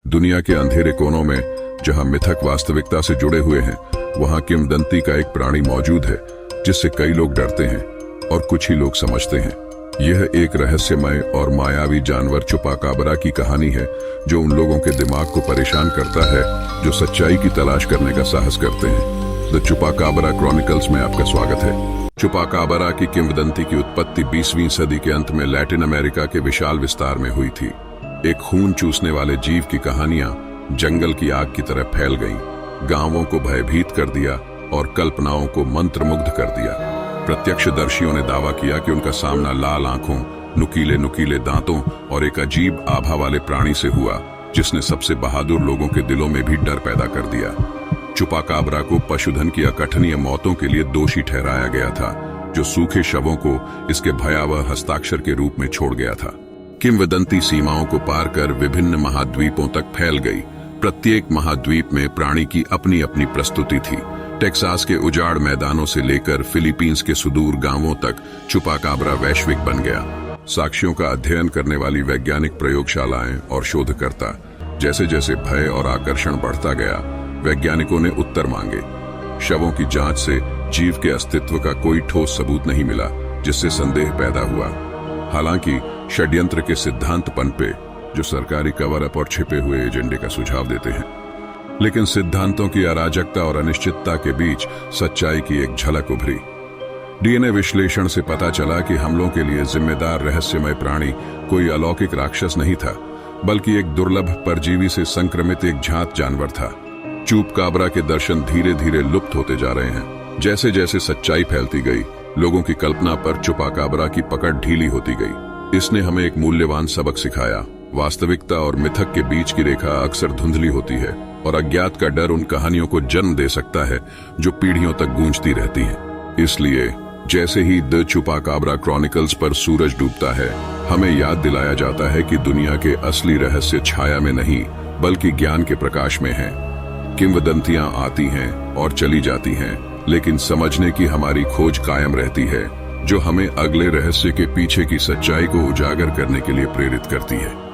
दुनिया के अंधेरे कोनों में जहां मिथक वास्तविकता से जुड़े हुए हैं, वहां किंवदंती का एक प्राणी मौजूद है जिससे कई लोग डरते हैं और कुछ ही लोग समझते हैं। यह एक रहस्यमय और मायावी जानवर चुपाकाबरा की कहानी है जो उन लोगों के दिमाग को परेशान करता है जो सच्चाई की तलाश करने का साहस करते हैं। द चुपाकाबरा क्रॉनिकल्स में आपका स्वागत है। चुपाकाबरा की किंवदंती की उत्पत्ति 20वीं सदी के अंत में लैटिन अमेरिका के विशाल विस्तार में हुई थी। एक खून चूसने वाले जीव की कहानियां जंगल की आग की तरह फैल गईं, गांवों को भयभीत कर दिया और कल्पनाओं को मंत्रमुग्ध कर दिया। प्रत्यक्षदर्शियों ने दावा किया कि उनका सामना लाल आंखों, नुकीले नुकीले दांतों और एक अजीब आभा वाले प्राणी से हुआ जिसने सबसे बहादुर लोगों के दिलों में भी डर पैदा कर दिया। चुपाकाबरा को पशुधन की अकथनीय मौतों के लिए दोषी ठहराया गया था, जो सूखे शवों को इसके भयावह हस्ताक्षर के रूप में छोड़ गया था। किंवदंती सीमाओं को पार कर विभिन्न महाद्वीपों तक फैल गई। प्रत्येक महाद्वीप में प्राणी की अपनी अपनी प्रस्तुति थी। टेक्सास के उजाड़ मैदानों से लेकर फिलीपींस के सुदूर गांवों तक चुपाकाबरा वैश्विक बन गया। साक्ष्यों का अध्ययन करने वाली वैज्ञानिक प्रयोगशालाएं और शोधकर्ता, जैसे जैसे भय और आकर्षण बढ़ता गया, वैज्ञानिकों ने उत्तर मांगे। शवों की जांच से जीव के अस्तित्व का कोई ठोस सबूत नहीं मिला, जिससे संदेह पैदा हुआ। हालांकि षड्यंत्र के सिद्धांत पनपे, जो सरकारी कवर अप और छिपे हुए एजेंडे का सुझाव देते हैं, लेकिन सिद्धांतों की अराजकता और अनिश्चितता के बीच सच्चाई की एक झलक उभरी। डीएनए विश्लेषण से पता चला कि हमलों के लिए जिम्मेदार रहस्यमय प्राणी कोई अलौकिक राक्षस नहीं था, बल्कि एक दुर्लभ परजीवी से संक्रमित एक झांत जानवर था। चुपाकाबरा के दर्शन धीरे धीरे लुप्त होते जा रहे हैं। जैसे जैसे सच्चाई फैलती गई, लोगों की कल्पना पर चुपाकाबरा की पकड़ ढीली होती गई। इसने हमें एक मूल्यवान सबक सिखाया। वास्तविकता और मिथक के बीच की रेखा अक्सर धुंधली होती है और अज्ञात का डर उन कहानियों को जन्म दे सकता है जो पीढ़ियों तक गूंजती रहती हैं। इसलिए जैसे ही द चुपाकाबरा क्रॉनिकल्स पर सूरज डूबता है, हमें याद दिलाया जाता है कि दुनिया के असली रहस्य छाया में नहीं, बल्कि ज्ञान के प्रकाश में है। किंवदंतियां आती हैं और चली जाती हैं, लेकिन समझने की हमारी खोज कायम रहती है, जो हमें अगले रहस्य के पीछे की सच्चाई को उजागर करने के लिए प्रेरित करती है।